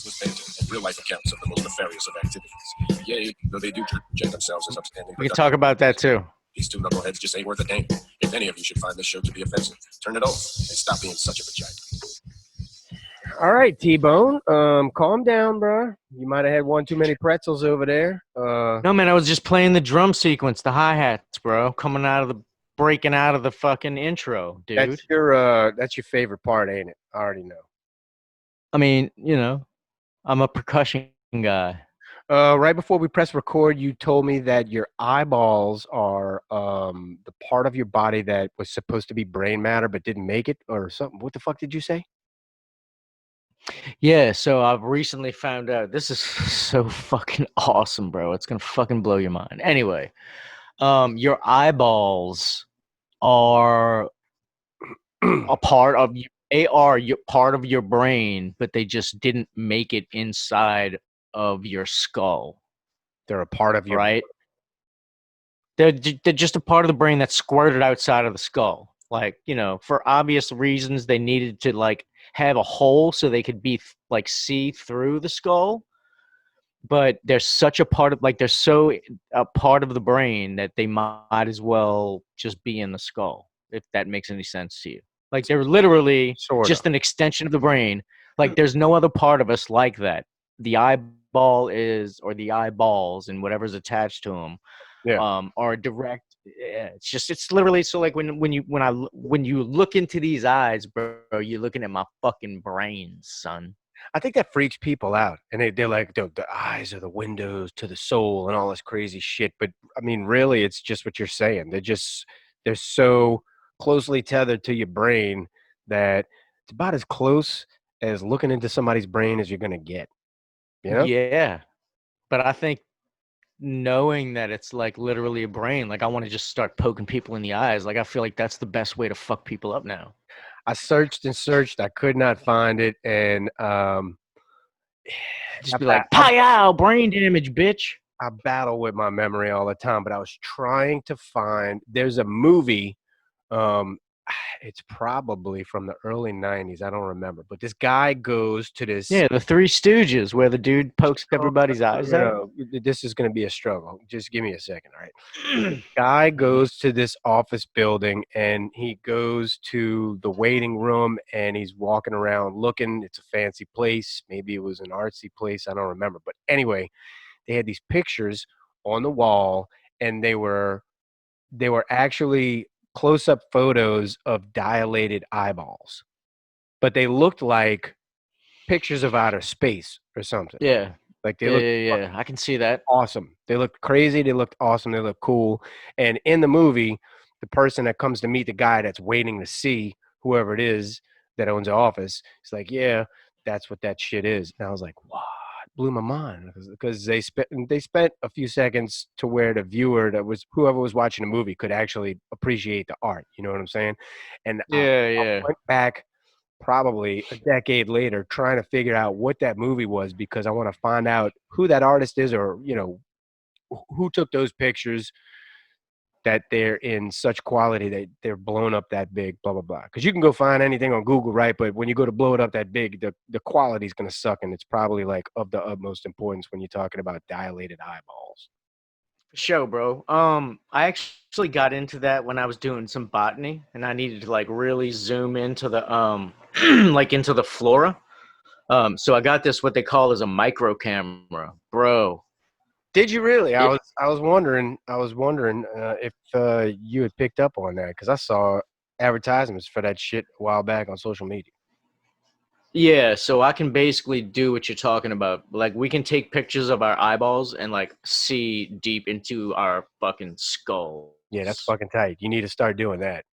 useless banter and real-life accounts of the most nefarious of activities. Yea, though they do project themselves as upstanding. We can talk about that too. These two knuckleheads just ain't worth a damn. If any of you should find this show to be offensive, turn it off and stop being such a vagina. All right, T-Bone. Calm down, bro. You might have had one too many pretzels over there. No, man, I was just playing the drum sequence, the hi-hats, bro, breaking out of the fucking intro, dude. That's your favorite part, ain't it? I already know. I mean, you know, I'm a percussion guy. Right before we press record, you told me that your eyeballs are the part of your body that was supposed to be brain matter but didn't make it or something. What the fuck did you say? Yeah, so I've recently found out. This is so fucking awesome, bro. It's gonna fucking blow your mind. Anyway, your eyeballs are a part of you. They are part of your brain, but they just didn't make it inside of your skull. They're a part of your right. They're just a part of the brain that's squirted outside of the skull. Like, you know, for obvious reasons, they needed to like have a hole so they could be like see through the skull. But there's such a part of they're so a part of the brain that they might as well just be in the skull, if that makes any sense to you. Like they're literally just an extension of the brain. Like there's no other part of us like that. The eyeball is, or the eyeballs and whatever's attached to them, are direct. Yeah, it's literally so like when you look into these eyes, bro, you're looking at my fucking brain, son. I think that freaks people out, and they're like the eyes are the windows to the soul and all this crazy shit. But I mean, really, it's just what you're saying. They're so closely tethered to your brain that it's about as close as looking into somebody's brain as you're gonna get. You know? Yeah, but I think knowing that it's like literally a brain, like I want to just start poking people in the eyes. Like I feel like that's the best way to fuck people up now. I searched and searched. I could not find it, and just be like, "Pow, brain damage, bitch." I battle with my memory all the time, but I was trying to find. There's a movie. It's probably from the early 90s. I don't remember, but this guy goes to this. Yeah, the Three Stooges, where the dude pokes everybody's eyes out. This is going to be a struggle. Just give me a second, all right? The guy goes to this office building, and he goes to the waiting room, and he's walking around looking. It's a fancy place. Maybe it was an artsy place. I don't remember. But anyway, they had these pictures on the wall, and they were actually close-up photos of dilated eyeballs, but they looked like pictures of outer space or something. Yeah, like they looked yeah. I can see that. Awesome. They looked crazy. They looked awesome. They looked cool. And in the movie, the person that comes to meet the guy that's waiting to see whoever it is that owns the office, is like, yeah, that's what that shit is. And I was like, wow. Blew my mind because they spent a few seconds to where the viewer, that was whoever was watching the movie, could actually appreciate the art. You know what I'm saying? And I went back probably a decade later trying to figure out what that movie was, because I want to find out who that artist is, or you know, who took those pictures that they're in such quality that they're blown up that big, blah, blah, blah. Because you can go find anything on Google, right? But when you go to blow it up that big, the quality's going to suck, and it's probably like of the utmost importance when you're talking about dilated eyeballs. For sure, bro. I actually got into that when I was doing some botany, and I needed to like really zoom into the like into the flora. So I got this what they call as a micro camera, bro. Did you really? I was wondering if you had picked up on that, because I saw advertisements for that shit a while back on social media. Yeah, so I can basically do what you're talking about. Like we can take pictures of our eyeballs and like see deep into our fucking skull. Yeah, that's fucking tight. You need to start doing that.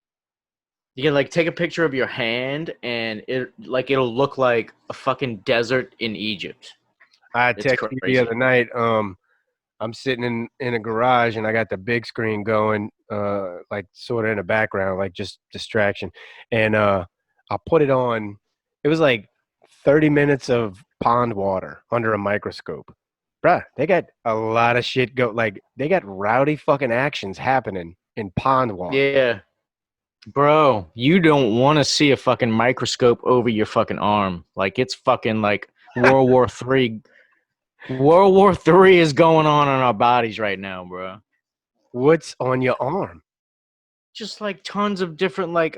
You can like take a picture of your hand, and it'll look like a fucking desert in Egypt. I texted you the other night. I'm sitting in a garage, and I got the big screen going, like sort of in the background, like just distraction. And I put it on. It was like 30 minutes of pond water under a microscope. Bruh, they got a lot of shit like they got rowdy fucking actions happening in pond water. Yeah. Bro, you don't want to see a fucking microscope over your fucking arm. Like it's fucking like World War Three. World War Three is going on in our bodies right now, bro. What's on your arm? Just like tons of different like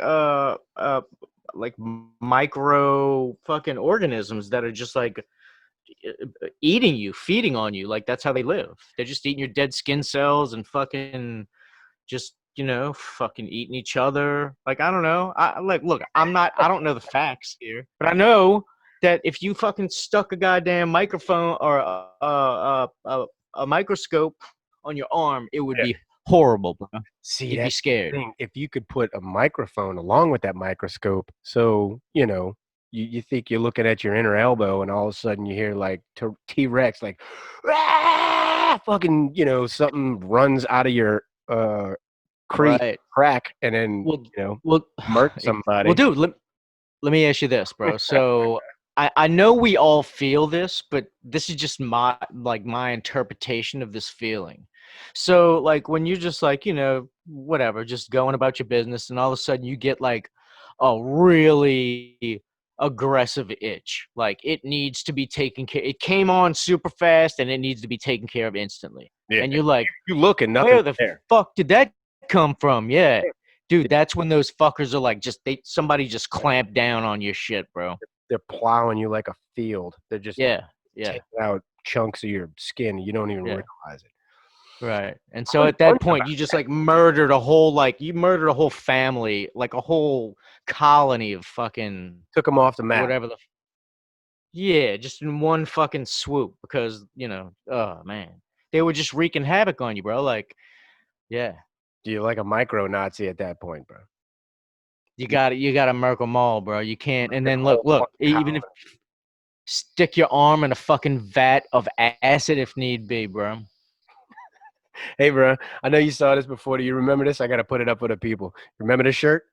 micro fucking organisms that are just like eating you, feeding on you. Like that's how they live. They're just eating your dead skin cells and fucking just fucking eating each other. Like I don't know. Look, I don't know the facts here, but I know that if you fucking stuck a goddamn microphone or a microscope on your arm, it would Yeah. be horrible, bro. See, You'd be that's the scared. thing. If you could put a microphone along with that microscope, so you think you're looking at your inner elbow, and all of a sudden you hear like T-Rex, like, "Ah!" fucking, something runs out of your Right. crack, and then Well, you know well, murk somebody. well, dude. Let me ask you this, bro. So I know we all feel this, but this is just my interpretation of this feeling. So like when you're just like, whatever, just going about your business and all of a sudden you get like a really aggressive itch. Like it needs to be taken care. It came on super fast and it needs to be taken care of instantly. Yeah, And you're like, you look and where nothing the there. fuck did that come from? Yeah. Dude, that's when those fuckers are like somebody just clamped down on your shit, bro. They're plowing you like a field. They're just Yeah. Yeah. taking out chunks of your skin. You don't even Yeah. realize it. Right. And I so was at that wondering point you just like murdered a whole family, like a whole colony of fucking took them off the map. whatever yeah, just in one fucking swoop because, oh man. They were just wreaking havoc on you, bro. Like, yeah. You're like a micro Nazi at that point, bro. You got to murk them all, bro. You can't. And then Whole look, fucking even if stick your arm in a fucking vat of acid if need be, bro. Hey, bro, I know you saw this before. Do you remember this? I got to put it up for the people. Remember this shirt?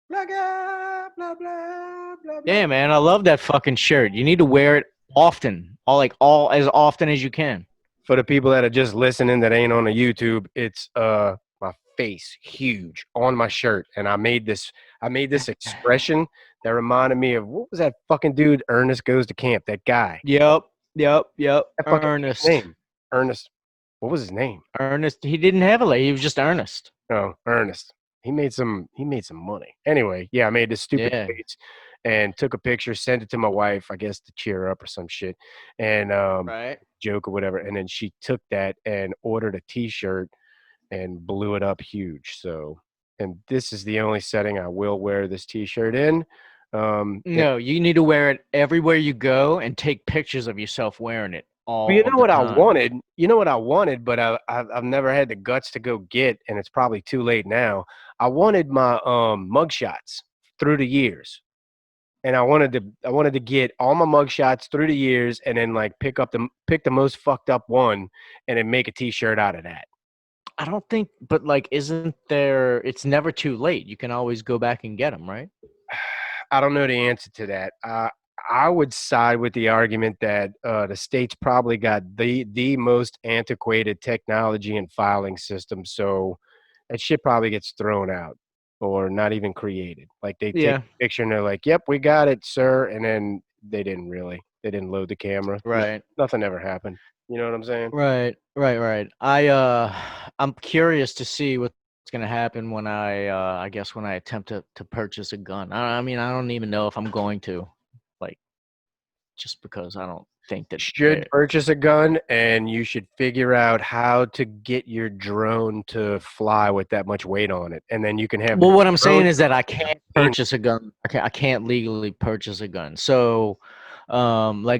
Blah, blah, blah, blah, blah, Yeah, man, I love that fucking shirt. You need to wear it often, all as often as you can. For the people that are just listening that ain't on the YouTube, it's my face huge on my shirt, and I made this expression that reminded me of what was that fucking dude? Ernest Goes to Camp. That guy. Yep. That fucking Ernest. name. Ernest. What was his name? Ernest. He didn't have a he was just Ernest. Oh, Ernest. He made some money. Anyway, yeah, I made this stupid face and took a picture, sent it to my wife, I guess to cheer her up or some shit. And Right. joke or whatever. And then she took that and ordered a t-shirt and blew it up huge. So, and this is the only setting I will wear this t-shirt in. No, you need to wear it everywhere you go and take pictures of yourself wearing it all Well, you know the what time. I wanted? You know what I wanted, but I've never had the guts to go get, and it's probably too late now. I wanted my mugshots through the years, and I wanted to get all my mugshots through the years, and then like pick the most fucked up one, and then make a T-shirt out of that. I don't think, but like, isn't there? It's never too late. You can always go back and get them, right? I don't know the answer to that. I would side with the argument that the state's probably got the most antiquated technology and filing system, so that shit probably gets thrown out or not even created. Like they take a picture and they're like, "Yep, we got it, sir," and then they didn't load the camera. Right. Nothing ever happened. You know what I'm saying? Right. I'm curious to see what's gonna happen when I guess when I attempt to purchase a gun. I mean, I don't even know if I'm going to, like, just because I don't think that Should purchase a gun, and you should figure out how to get your drone to fly with that much weight on it, and then you can have. Well, what I'm saying is that I can't purchase a gun. I can't legally purchase a gun. So, although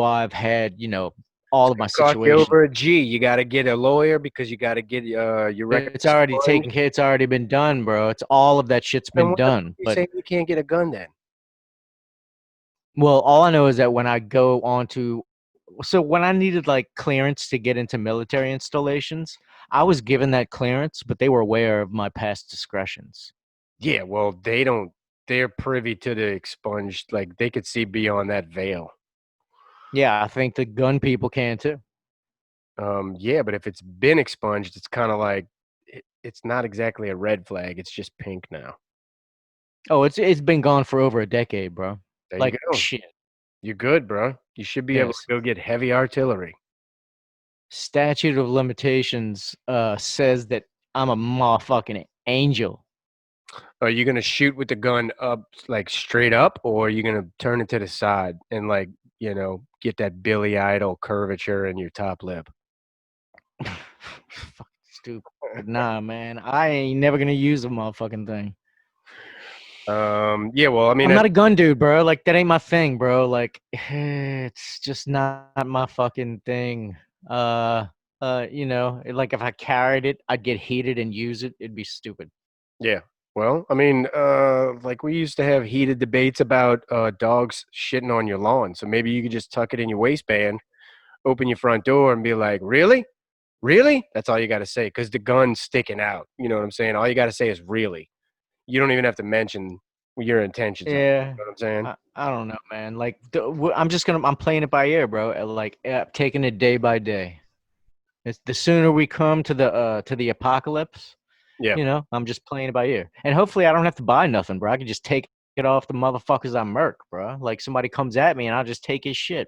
I've had, all of my situations, over a G, you got to get a lawyer because you got to get your record. it's already taken care. It's already been done, bro. It's all of that shit's been done. You say you can't get a gun then? Well, all I know is that when I go on to, so when I needed like clearance to get into military installations, I was given that clearance, but they were aware of my past discretions. Yeah, well, they're privy to the expunged, like they could see beyond that veil. Yeah, I think the gun people can too. Yeah, but if it's been expunged, it's kind of like it's not exactly a red flag. It's just pink now. Oh, it's been gone for over a decade, bro. There Like you go. shit. You're good, bro. You should be able to Yes. go get heavy artillery. Statute of limitations says that I'm a motherfucking angel. Are you gonna shoot with the gun up, like straight up, or are you gonna turn it to the side and like get that Billy Idol curvature in your top lip? Fucking stupid. Nah, man. I ain't never gonna use a motherfucking thing. Yeah. Well, I mean, I'm not a gun dude, bro. Like that ain't my thing, bro. Like it's just not my fucking thing. Like if I carried it, I'd get heated and use it. It'd be stupid. yeah. Well, I mean, like we used to have heated debates about dogs shitting on your lawn. So maybe you could just tuck it in your waistband, open your front door, and be like, "Really, really?" That's all you got to say, because the gun's sticking out. You know what I'm saying? All you got to say is "really." You don't even have to mention your intentions. Yeah. You know what I'm saying? I don't know, man. Like I'm playing it by ear, bro. Like taking it day by day. It's the sooner we come to the apocalypse, Yeah. I'm just playing it by ear. And hopefully I don't have to buy nothing, bro. I can just take it off the motherfuckers I murk, bro. Like somebody comes at me and I'll just take his shit.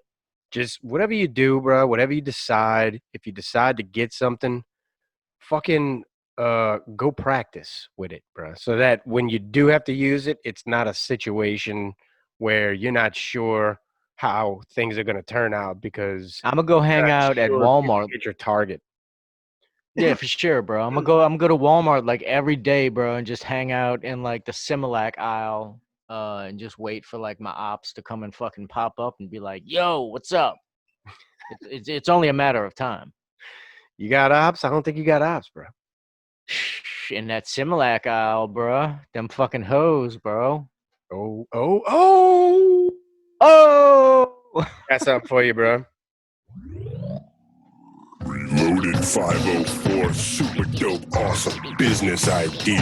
Just whatever you do, bro, whatever you decide, if you decide to get something, fucking go practice with it, bro. So that when you do have to use it, it's not a situation where you're not sure how things are going to turn out because I'm gonna go hang you're not out at sure if you Walmart. get your target. Yeah, for sure, bro. I'm gonna go to Walmart like every day, bro, and just hang out in like the Similac aisle, and just wait for like my ops to come and fucking pop up and be like, "Yo, what's up?" It's only a matter of time. You got ops? I don't think you got ops, bro. In that Similac aisle, bro, them fucking hoes, bro. Oh, oh, oh! Oh, Got something for you, bro. Reloaded 504 super dope awesome business idea.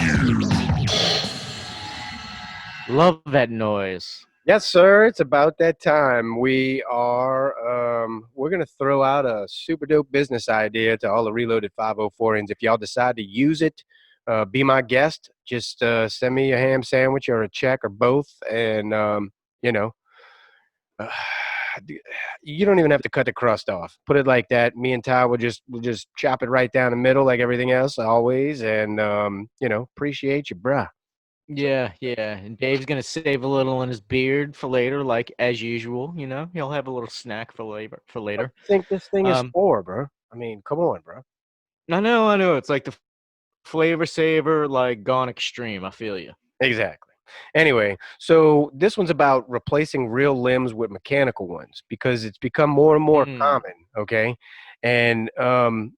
love that noise. Yes, sir. It's about that time. We're gonna throw out a super dope business idea to all the Reloaded 504ins. If y'all decide to use it, be my guest. Just send me a ham sandwich or a check or both, and you know, uh, you don't even have to cut the crust off. Put it like that. Me and Ty will just chop it right down the middle, like everything else, always. And appreciate you, bruh. Yeah, yeah. And Dave's gonna save a little in his beard for later, like as usual. He'll have a little snack for later. For What later. do you think this thing is Um, for, bro? I mean, come on, bro. I know. It's like the flavor saver, like gone extreme. I feel you. Exactly. Anyway, so this one's about replacing real limbs with mechanical ones because it's become more and more Mm. common. Okay. And I'm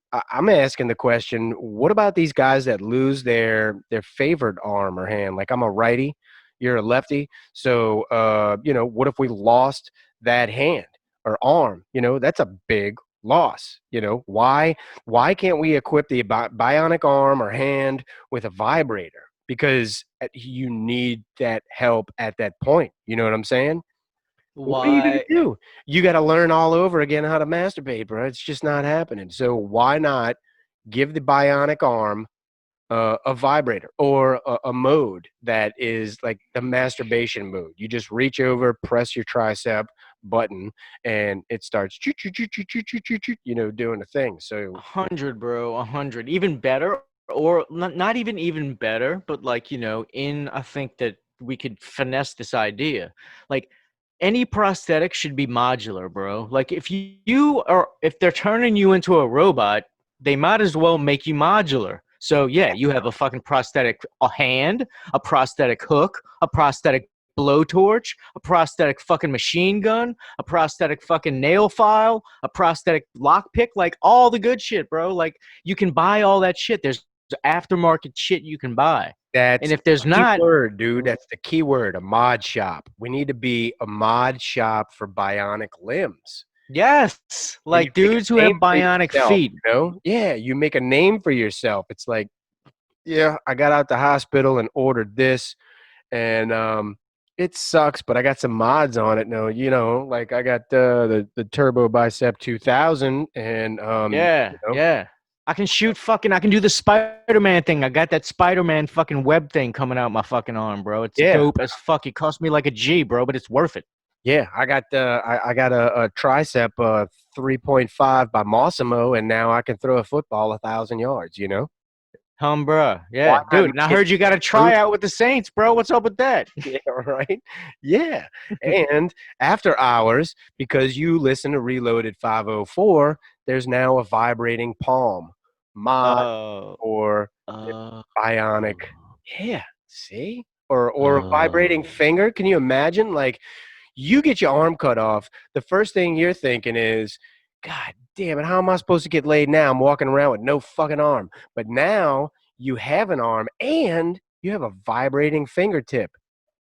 asking the question: what about these guys that lose their favored arm or hand? Like I'm a righty, you're a lefty. So what if we lost that hand or arm? That's a big loss. Why can't we equip the bionic arm or hand with a vibrator? Because you need that help at that point. You know what I'm saying? What are you gonna Why? do? You got to learn all over again how to masturbate, bro. It's just not happening. So why not give the bionic arm a vibrator or a mode that is like the masturbation mode? You just reach over, press your tricep button, and it starts doing the thing. So 100, bro. 100. Even better, or not even better, but like I think that we could finesse this idea. Like any prosthetic should be modular, bro. Like if they're turning you into a robot, they might as well make you modular. So yeah, you have a fucking prosthetic hand, a prosthetic hook, a prosthetic blowtorch, a prosthetic fucking machine gun, a prosthetic fucking nail file, a prosthetic lockpick, like all the good shit, bro. Like you can buy all that shit. There's aftermarket shit you can buy. that's And if there's key not, word, dude. That's the key word, a mod shop. We need to be a mod shop for bionic limbs. yes, And like you make a dudes who have name for bionic yourself, feet. Yeah, you make a name for yourself. It's like, yeah, I got out the hospital and ordered this, and it sucks, but I got some mods on it. No, like I got the Turbo Bicep 2000, and Yeah. I can I can do the Spider-Man thing. I got that Spider-Man fucking web thing coming out my fucking arm, bro. It's Yeah. dope as fuck. It cost me like a G, bro, but it's worth it. Yeah, I got a tricep 3.5 by Massimo, and now I can throw a football 1,000 yards. You know, Bruh. why Yeah, not dude. And I make heard you got a it proof? tryout with the Saints, bro. What's up with that? Yeah, right. Yeah, and after hours, because you listen to Reloaded 504, there's now a vibrating palm mod Oh. or Uh, bionic. oh. Yeah, see, or a vibrating Oh. finger. Can you imagine? Like, you get your arm cut off, the first thing you're thinking is, God damn it, how am I supposed to get laid now? I'm walking around with no fucking arm. But now you have an arm and you have a vibrating fingertip.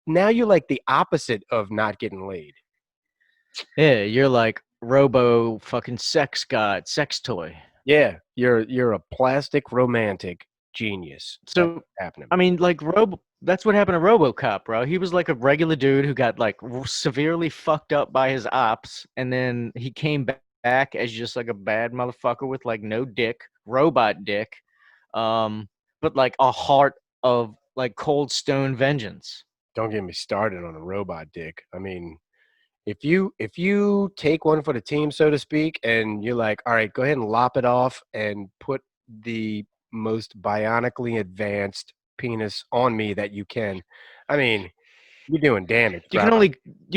Now you're like the opposite of not getting laid. Yeah, you're like Robo fucking sex god, sex toy. Yeah, you're a plastic romantic genius. That's So, what's happening. I mean, like that's what happened to RoboCop, bro. He was like a regular dude who got like severely fucked up by his ops, and then he came back as just like a bad motherfucker with like no dick, robot dick, but like a heart of like cold stone vengeance. Don't get me started on a robot dick. I mean, if you take one for the team, so to speak, and you're like, all right, go ahead and lop it off and put the most bionically advanced penis on me that you can. I mean, you're doing damage, You bro.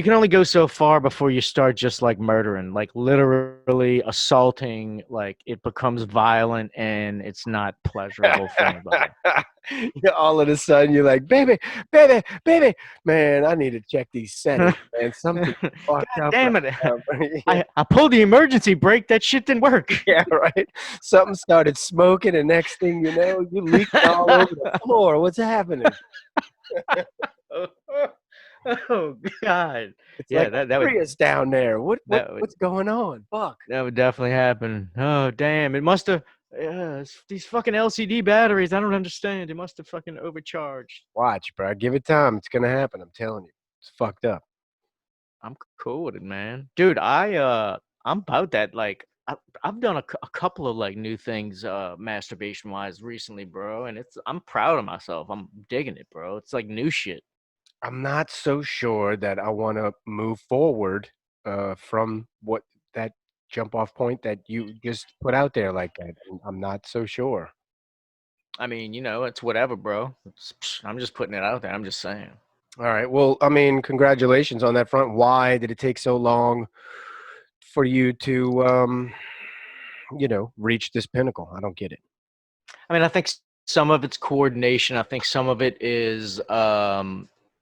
can only go so far before you start just like murdering, like literally assaulting, like it becomes violent and it's not pleasurable for anybody. All of a sudden, you're like, baby, baby, baby, man, I need to check these settings, man. Something fucked God up. damn it. Right now. I pulled the emergency brake. That shit didn't work. Yeah, right. Something started smoking, and next thing you know, you leaking all over the floor. What's happening? Oh God. It's Yeah, like that would Prius down there. that would What's going on? Fuck. that would definitely happen. Oh damn. It must have these fucking LCD batteries. I don't understand. It must have fucking overcharged. Watch, bro. Give it time. It's gonna happen. I'm telling you. It's fucked up. I'm cool with it, man. Dude, I'm about that. Like I've done a couple of like new things masturbation wise recently, bro, and I'm proud of myself. I'm digging it, bro. It's like new shit. I'm not so sure that I want to move forward from what that jump off point that you just put out there like that. I'm not so sure. I mean, it's whatever, bro. I'm just putting it out there. I'm just saying. All right. Well, I mean, congratulations on that front. Why did it take so long for you to, reach this pinnacle? I don't get it. I mean, I think some of it's coordination. I think some of it is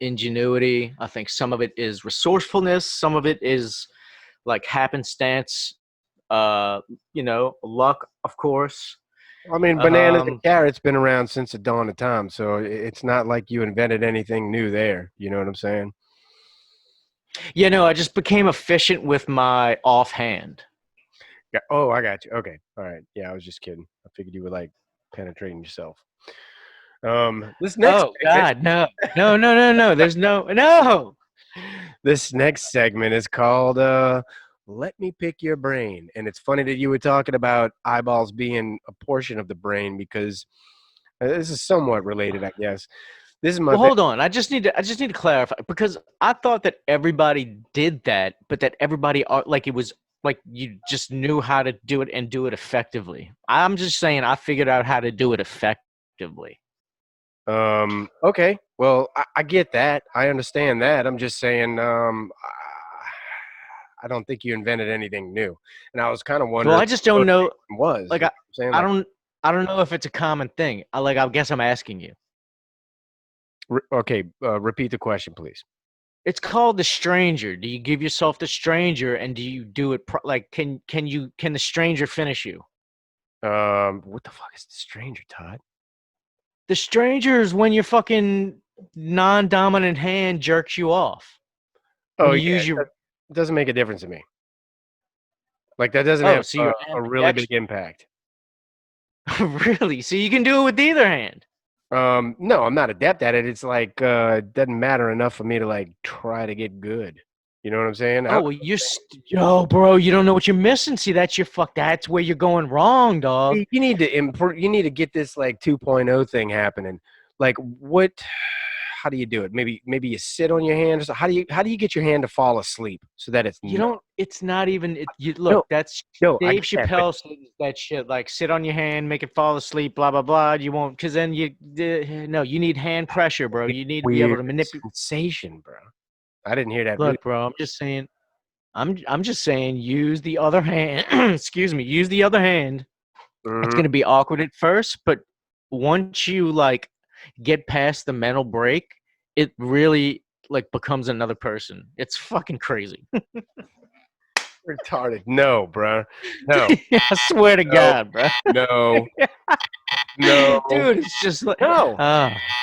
ingenuity. I think some of it is resourcefulness. Some of it is like happenstance. Luck, of course. I mean, bananas and carrots been around since the dawn of time, so it's not like you invented anything new there. You know what I'm saying? Yeah, no, I just became efficient with my offhand. Yeah. Oh, I got you. Okay. All right. Yeah, I was just kidding. I figured you were like penetrating yourself. This next God, no. There's no. This next segment is called Let Me Pick Your Brain. And it's funny that you were talking about eyeballs being a portion of the brain because this is somewhat related, I guess. This is my hold on. I just need to clarify because I thought that everybody did that, but that everybody like it was like you just knew how to do it and do it effectively. I'm just saying I figured out how to do it effectively. Okay. Well, I get that. I understand that. I'm just saying I don't think you invented anything new. And I was kind of wondering Well, I just don't know. Was like I don't know if it's a common thing. I guess I'm asking you. Okay, repeat the question, please. It's called The Stranger. Do you give yourself the stranger, and do you do it can the stranger finish you? What the fuck is the stranger, Todd? The stranger is when your fucking non-dominant hand jerks you off. Oh, you yeah, that doesn't make a difference to me. Like that doesn't have so a really big impact. Really? So you can do it with either hand? No, I'm not adept at it. It's like it doesn't matter enough for me to like try to get good. You know what I'm saying? Oh, well, bro, you don't know what you're missing. See, that's where you're going wrong, dog. You need to improve. You need to get this like 2.0 thing happening. Like how do you do it? Maybe you sit on your hand. Or so. How do you get your hand to fall asleep so that it's You don't. It's not even. Look, No, that's no, I Dave get that, but Chappelle says that shit. Like, sit on your hand, make it fall asleep. Blah blah blah. You won't, because then no. You need hand pressure, bro. You need to be able weird to manipulate. sensation, bro. I didn't hear that. Look, bro. I'm just saying. I'm just saying. Use the other hand. Excuse me. Use the other hand. Really. It's gonna be awkward at first, but once you like get past the mental break, it really like becomes another person. It's fucking crazy. Retarded. No, bro. No, I swear to No. God, bro. no, no, Dude, it's just like no.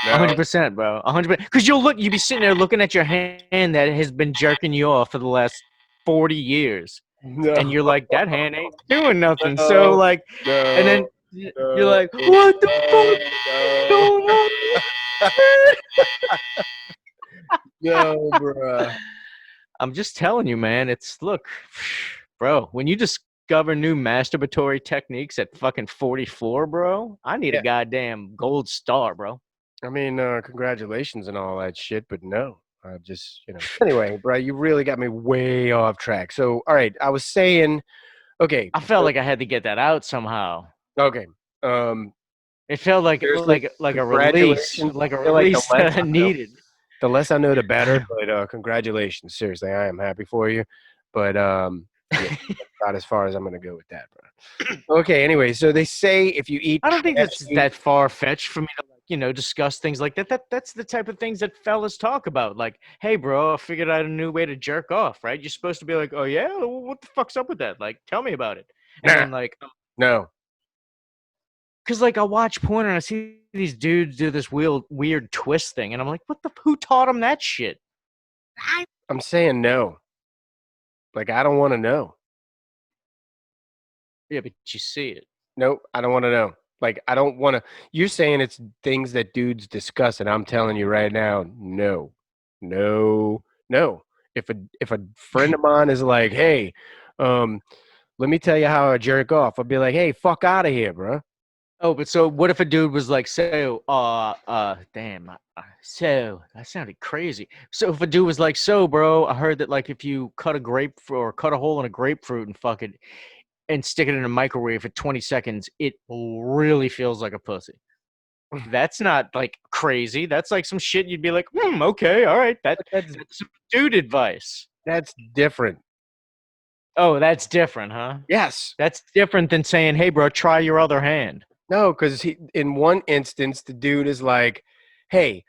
100%, bro. 100%. Because you be sitting there looking at your hand that has been jerking you off for the last 40 years, No, and you're like, that hand ain't doing nothing. No. So like, no, and then no, you're like, what the fuck going on? no, bro. I'm just telling you, man. It's look, bro. When you discover new masturbatory techniques at fucking 44, bro, I need Yeah. a goddamn gold star, bro. I mean, congratulations and all that shit, but no. I just, Anyway, bro, you really got me way off track. So, all right, I was saying, okay, I felt like I had to get that out somehow. okay. Um, It felt like Seriously, like a release, congratulations. like a I feel like the release that less I I know- needed. the less I know, the better. But congratulations, seriously, I am happy for you. But yeah, that's about as far as I'm gonna go with that, bro. Okay, anyway, so they say if you eat, I don't think that's trashy- that far fetched for me to discuss things like that. That's the type of things that fellas talk about. Like, hey, bro, I figured out a new way to jerk off. Right? You're supposed to be like, oh yeah, well, what the fuck's up with that? Like, tell me about it. And Nah. then like, No, because like I watch porn and I see these dudes do this weird twist thing, and I'm like, who taught them that shit? I'm saying no. Like I don't want to know. Yeah, but you see it. Nope, I don't want to know. Like I don't want to. You're saying it's things that dudes discuss, and I'm telling you right now, no, no, no. If a friend of mine is like, hey, let me tell you how I jerk off, I'll be like, hey, fuck out of here, bro. Oh, but so what if a dude was like, so, damn, so that sounded crazy. So if a dude was like, so, bro, I heard that like if you cut a grapefruit or cut a hole in a grapefruit and fuck it and stick it in a microwave for 20 seconds, it really feels like a pussy. That's not like crazy. That's like some shit you'd be like, okay, all right, That's that's some dude advice. that's different. Oh, that's different, huh? Yes. That's different than saying, hey, bro, try your other hand. No, because in one instance the dude is like, hey,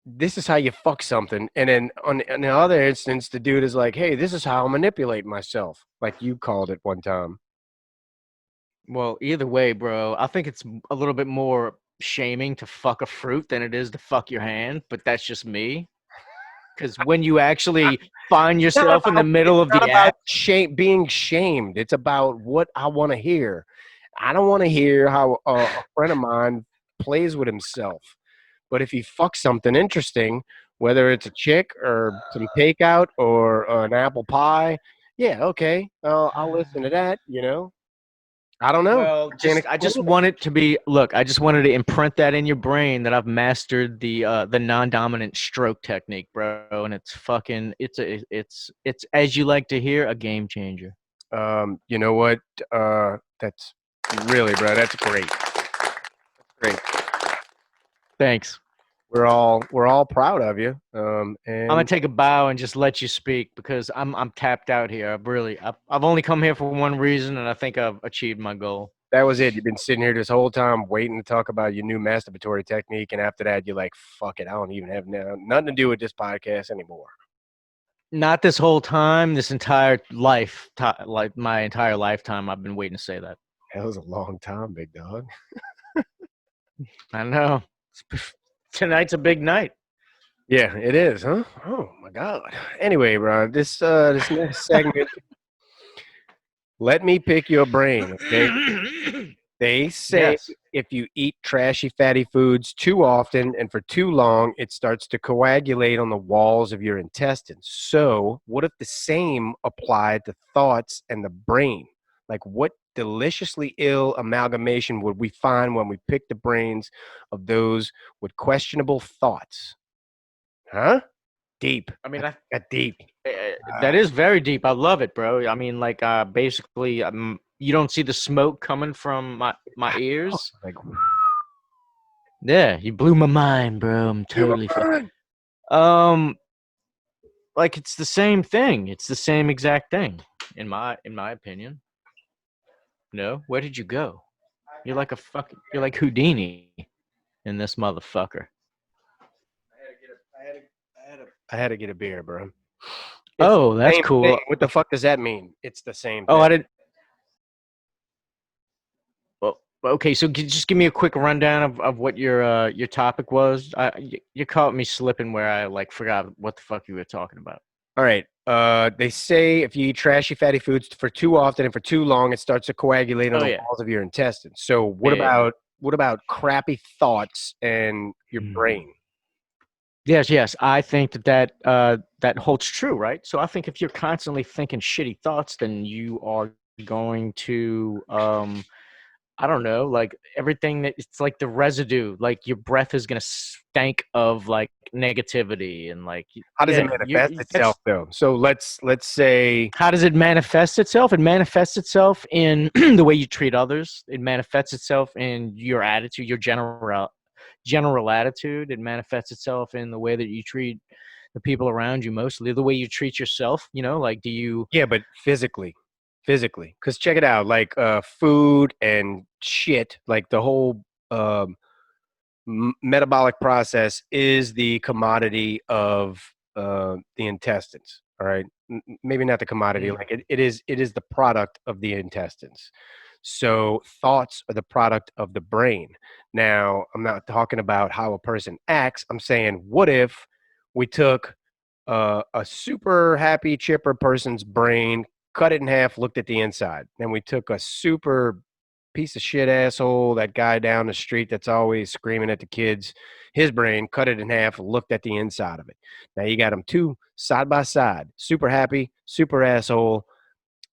this is how you fuck something, and then on the other instance the dude is like, hey, this is how I manipulate myself, like you called it one time. Well, either way, bro, I think it's a little bit more shaming to fuck a fruit than it is to fuck your hand, but that's just me. Because when you actually find yourself in the middle of It's not the about act, being shamed. It's about what I want to hear. I don't want to hear how a friend of mine plays with himself. But if he fucks something interesting, whether it's a chick or some takeout or an apple pie, yeah, okay, I'll listen to that. I don't know. well, I just explain it. want it to be. Look, I just wanted to imprint that in your brain that I've mastered the non-dominant stroke technique, bro, and it's fucking it's as you like to hear, a game changer. You know what? That's really, bro. That's great. Great. Thanks. We're all proud of you. And I'm gonna take a bow and just let you speak because I'm tapped out here. I've only come here for one reason, and I think I've achieved my goal. that was it. You've been sitting here this whole time waiting to talk about your new masturbatory technique, and after that, you're like, "Fuck it, I don't even have nothing to do with this podcast anymore." Not this whole time, this entire life, like my entire lifetime, I've been waiting to say that. That was a long time, big dog. I know. Tonight's a big night. Yeah, it is, huh? Oh my god. Anyway, bro, this next segment. Let me pick your brain, okay? They say Yes. if you eat trashy, fatty foods too often and for too long, it starts to coagulate on the walls of your intestines. So, what if the same applied to thoughts and the brain? Like, what deliciously ill amalgamation would we find when we pick the brains of those with questionable thoughts? Huh? Deep. I mean, Got deep. that is very deep. I love it, bro. I mean, like, basically, you don't see the smoke coming from my ears. Like, Yeah, you blew my mind, bro. I'm totally. Like it's the same thing. It's the same exact thing, in my opinion. No, where did you go? You're like you're like Houdini in this motherfucker. I had to get a beer, bro. It's Oh, the that's same cool. thing. What the fuck does that mean? It's the same thing. Oh, I didn't. Well, okay. So just give me a quick rundown of what your topic was. You caught me slipping where I like forgot what the fuck you were talking about. All right. They say if you eat trashy, fatty foods for too often and for too long, it starts to coagulate on Oh, the yeah. walls of your intestines. So what Yeah. about crappy thoughts and your brain? Yes. I think that that holds true, right? So I think if you're constantly thinking shitty thoughts, then you are going to I don't know, like everything that it's like the residue, like your breath is gonna stank of like negativity and like How does it yeah, manifest itself though? So let's say how does it manifest itself? It manifests itself in the way you treat others. It manifests itself in your attitude, your general attitude. It manifests itself in the way that you treat the people around you, mostly the way you treat yourself. You know, like do you? yeah, but physically, because check it out, like food and shit, like the whole metabolic process is the commodity of the intestines. All right, maybe not the commodity, like it is the product of the intestines. So thoughts are the product of the brain. Now, I'm not talking about how a person acts. I'm saying, what if we took a super happy, chipper person's brain, cut it in half, looked at the inside. Then we took a super piece of shit asshole, that guy down the street that's always screaming at the kids, his brain, cut it in half, looked at the inside of it. Now you got them two side by side, super happy, super asshole.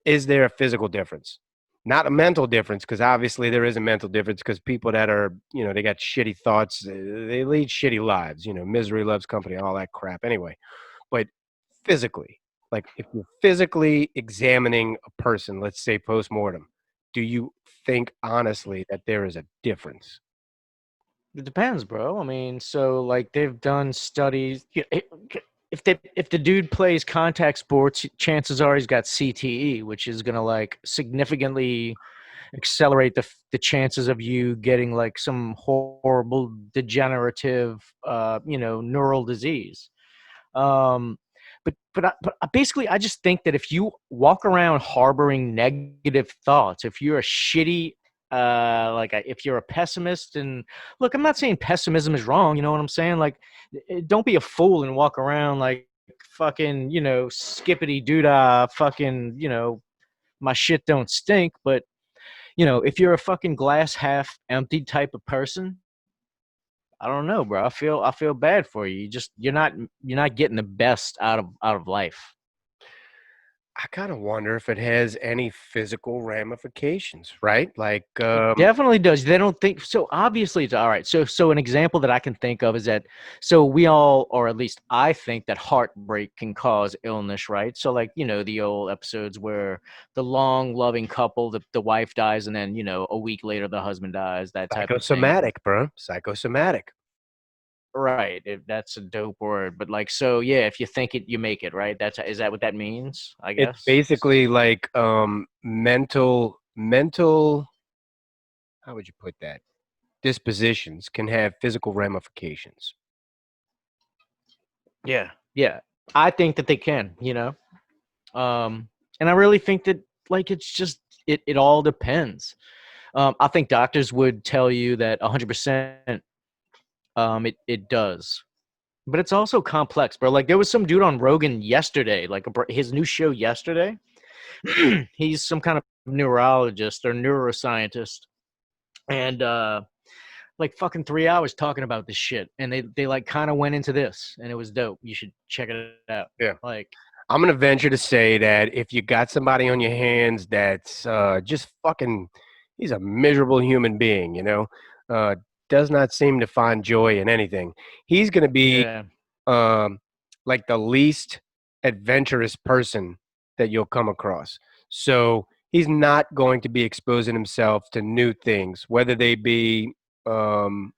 Is there a physical difference? Not a mental difference, because obviously there is a mental difference, because people that are, they got shitty thoughts, they lead shitty lives, misery loves company, all that crap anyway. But physically, like if you're physically examining a person, let's say post-mortem, do you think honestly that there is a difference? It depends, bro. I mean, so like they've done studies. If the dude plays contact sports, chances are he's got CTE, which is gonna like significantly accelerate the chances of you getting like some horrible degenerative, neural disease. Um, basically, I just think that if you walk around harboring negative thoughts, if you're a shitty, if you're a pessimist, and look, I'm not saying pessimism is wrong. You know what I'm saying? Like, don't be a fool and walk around like fucking, skippity doodah, fucking, my shit don't stink. But if you're a fucking glass half empty type of person, I don't know, bro. I feel bad for you. You're not getting the best out of life. I kind of wonder if it has any physical ramifications, right? Like, Definitely does. They don't think so. Obviously, it's all right. So an example that I can think of is that so we all, or at least I think that heartbreak can cause illness, right? So like the old episodes where the long loving couple, the wife dies, and then a week later the husband dies. That type of thing. psychosomatic, bro. Psychosomatic. Right. That's a dope word. But like, so yeah, if you think it, you make it, right? Is that what that means? I It's guess. basically like mental. How would you put that? Dispositions can have physical ramifications. Yeah. Yeah. I think that they can, and I really think that like it's just it all depends. I think doctors would tell you that 100% it does. But it's also complex, bro. Like there was some dude on Rogan yesterday, like his new show yesterday. He's some kind of neurologist or neuroscientist, and like fucking 3 hours talking about this shit, and they like kind of went into this, and it was dope. You should check it out. Yeah. Like I'm gonna venture to say that if you got somebody on your hands that's just fucking, he's a miserable human being, uh, does not seem to find joy in anything. He's gonna be Yeah. um, like the least adventurous person that you'll come across. So he's not going to be exposing himself to new things, whether they be, um,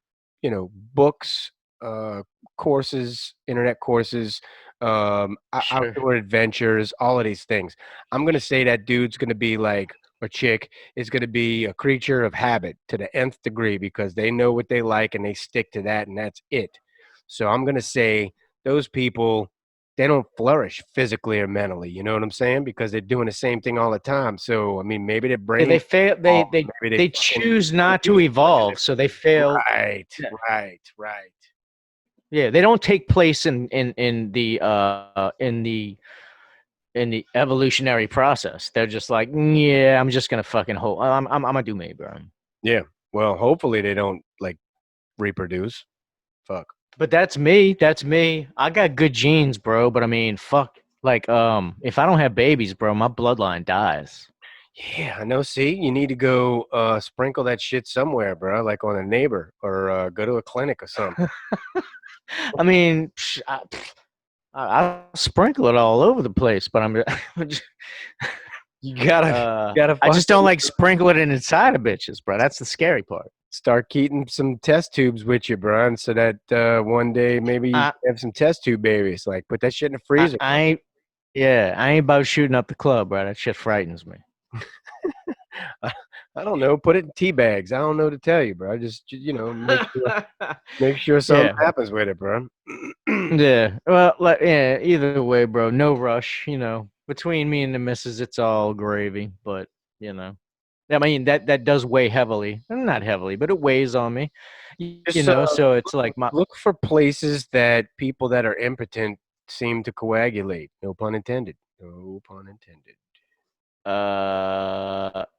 books, uh, courses, internet courses, Sure. outdoor adventures, all of these things. I'm going to say that dude's going to be like, or chick is going to be a creature of habit to the nth degree because they know what they like and they stick to that and that's it. So I'm going to say those people, they don't flourish physically or mentally. You know what I'm saying? Because they're doing the same thing all the time. So I mean, maybe their Yeah, brain, they fail. They evolved, they maybe they fucking choose not to use evolve, so they fail. right, Yeah. right. Yeah, they don't take place in the evolutionary process. They're just like, yeah, I'm just gonna fucking hold. I'm gonna do me, bro. Yeah. Well, hopefully they don't like reproduce. Fuck. But that's me. That's me. I got good genes, bro. But I mean, fuck. Like, if I don't have babies, bro, my bloodline dies. Yeah, I know. See, you need to go sprinkle that shit somewhere, bro. Like on a neighbor or go to a clinic or something. I mean, I'll sprinkle it all over the place, but You gotta I just fucking don't like sprinkle it inside of bitches, bro. That's the scary part. start keeping some test tubes with you, bro, and so that one day maybe you I, have some test tube babies. Like put that shit in the I, freezer. I ain't, yeah, I ain't about shooting up the club, bro. That shit frightens me. I, I don't know. Put it in tea bags. I don't know to tell you, bro. Just make sure something Yeah, happens with it, bro. yeah. Well, like, yeah. Either way, bro. No rush. Between me and the missus, it's all gravy. But you know, I mean that does weigh heavily. Not heavily, but it weighs on me. Just So it's like my look for places that people that are impotent seem to coagulate. No pun intended. No pun intended.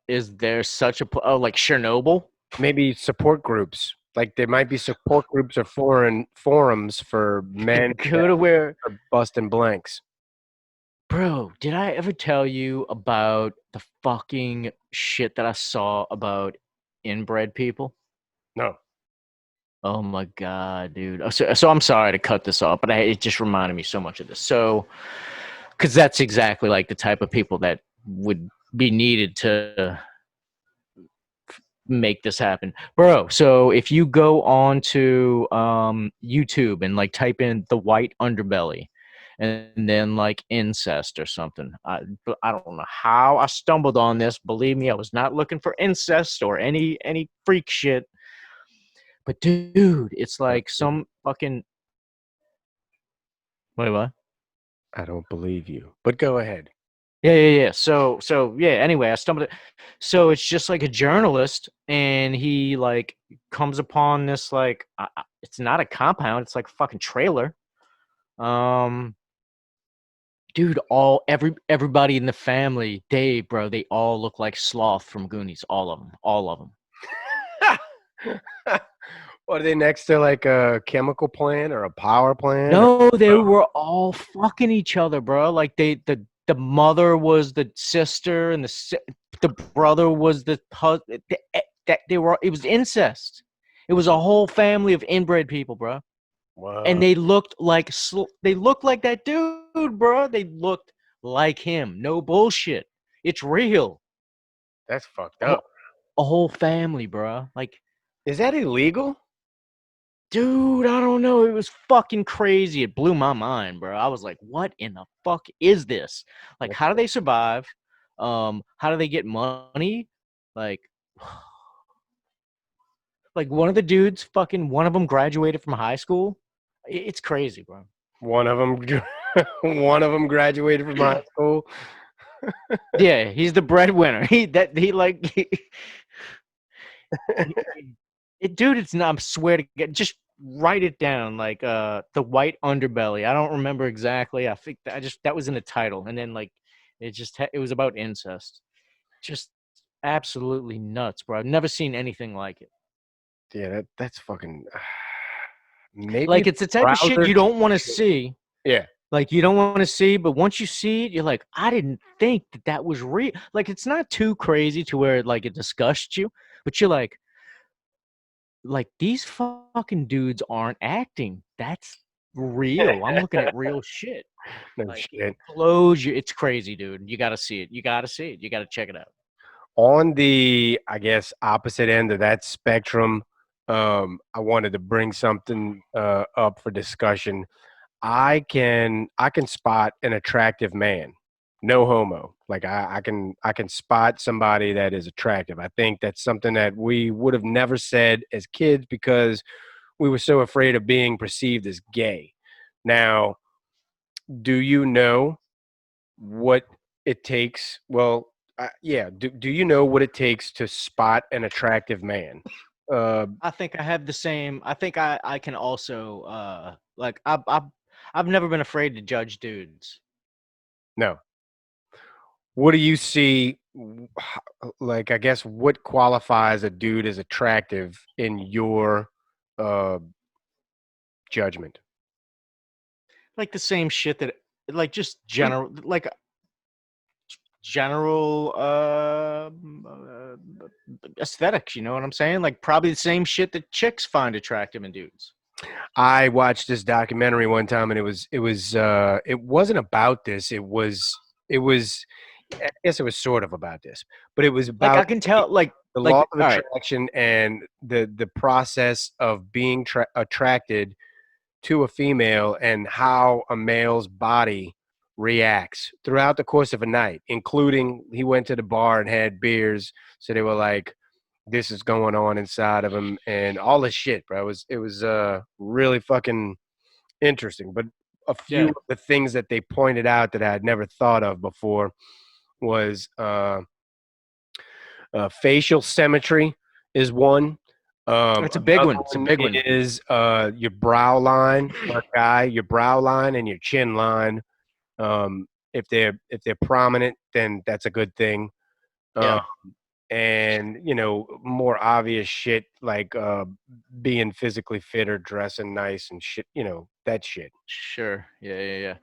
is there such a like Chernobyl? Maybe support groups. Like there might be support groups or foreign forums for men Go to where, that are busting blanks. bro? Did I ever tell you about the fucking shit that I saw about inbred people? No. Oh my god, dude. So I'm sorry to cut this off, but it just reminded me so much of this. So, because that's exactly like the type of people that would be needed to make this happen, bro. So if you go on to YouTube and like type in the white underbelly and then like incest or something, I don't know how I stumbled on this. Believe me, I was not looking for incest or any freak shit. But dude, it's like some fucking wait, what? I don't believe you. But go ahead. Yeah. So yeah. Anyway, I stumbled. So it's just like a journalist, and he like comes upon this like it's not a compound. It's like a fucking trailer. Um, dude, everybody in the family, Dave, bro, they all look like Sloth from Goonies. All of them. What are they next to like a chemical plant or a power plant? No, they were all fucking each other, bro. Like the mother was the sister, and the brother was the husband. That they were. It was incest. It was a whole family of inbred people, bro. And Wow. they looked like they looked like that dude, bro. They looked like him. No bullshit. It's real. That's fucked A, up. a whole family, bro. Like, Is that illegal? dude, I don't know. It was fucking crazy. It blew my mind, bro. I was like, what in the fuck is this? Like, how do they survive? How do they get money? Like, one of the dudes, one of them graduated from high school. It's crazy, bro. One of them, one of them graduated from high school. Yeah, he's the breadwinner. Dude, it's not. I swear to God, just write it down. Like the white underbelly. I don't remember exactly. I think that was in the title, and then like it was about incest. Just absolutely nuts, bro. I've never seen anything like it. Yeah, that's fucking. Maybe Like it's the type of shit browser you don't want to see. Yeah. Like you don't want to see, but once you see it, you're like, I didn't think that was real. Like it's not too crazy to where like it disgusts you, but you're like these fucking dudes aren't acting. That's real. I'm looking at real shit. No Like shit. close your. It's crazy, dude. You got to see it. You got to see it. You got to check it out. On the, I guess, opposite end of that spectrum, I wanted to bring something up for discussion. I can spot an attractive man, no homo. Like I can spot somebody that is attractive. I think that's something that we would have never said as kids because we were so afraid of being perceived as gay. Now, do you know what it takes? Well, yeah. Do you know what it takes to spot an attractive man? I think I have the same. I think I can also like I've never been afraid to judge dudes. No. What do you see? Like, I guess, what qualifies a dude as attractive in your uh, judgment? Like the same shit that like just general aesthetics, you know what I'm saying? Like probably the same shit that chicks find attractive in dudes. I watched this documentary one time, and it wasn't about this. It was I guess it was sort of about this, but it was Like I about can tell the like law of all right. attraction and the process of being attracted to a female and how a male's body reacts throughout the course of a night, including he went to the bar and had beers, so they were like, this is going on inside of him and all this shit, bro. It was really fucking interesting. But a few Yeah. of the things that they pointed out that I had never thought of before was facial symmetry is one. It's a big Another one. It's a big one. is your brow line for a guy, your brow line and your chin line. If they're prominent, then that's a good thing. Um, Yeah. and more obvious shit like being physically fit or dressing nice and shit. That shit. Sure. Yeah.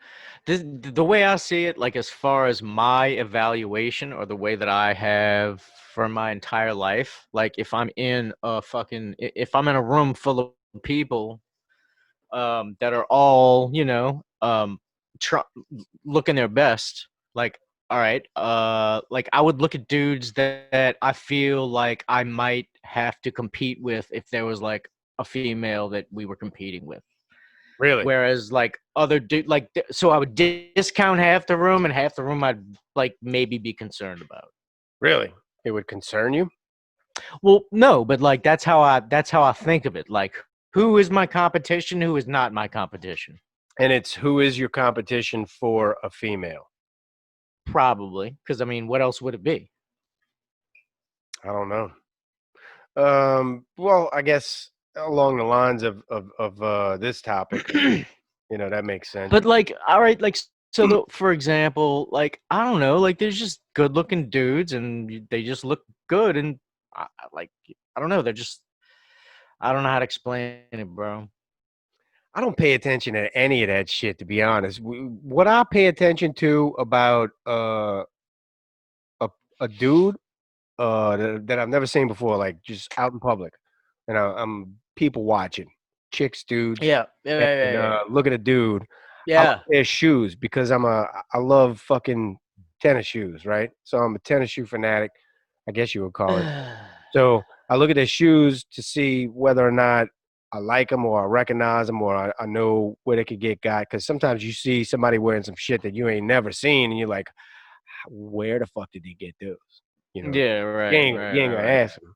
The way I see it, like as far as my evaluation or the way that I have for my entire life, like if I'm in if I'm in a room full of people that are all, tr- looking their best, like all right, like I would look at dudes that I feel like I might have to compete with if there was like a female that we were competing with. Really, Whereas like other dude, so I would discount half the room, and half the room I'd like maybe be concerned about. really, it would concern you. Well, no, but like that's how I think of it. Like, who is my competition? Who is not my competition? And it's who is your competition for a female? Probably, because I mean, what else would it be? I don't know. Well, I guess along the lines of this topic, that makes sense. But like, all right, like so. For example, like I don't know, like there's just good-looking dudes, and they just look good, and like I don't know, they're just I don't know how to explain it, bro. I don't pay attention to any of that shit, to be honest. What I pay attention to about a dude that I've never seen before, like just out in public, and I'm people watching, chicks, dudes, and look at a dude. I like Yeah. their shoes because I love fucking tennis shoes, right? So I'm a tennis shoe fanatic, I guess you would call it. So I look at their shoes to see whether or not I like them or I recognize them or I know where they could get got. Because sometimes you see somebody wearing some shit that you ain't never seen, and you're like, where the fuck did they get those? Yeah, right. You ain't gonna ask them.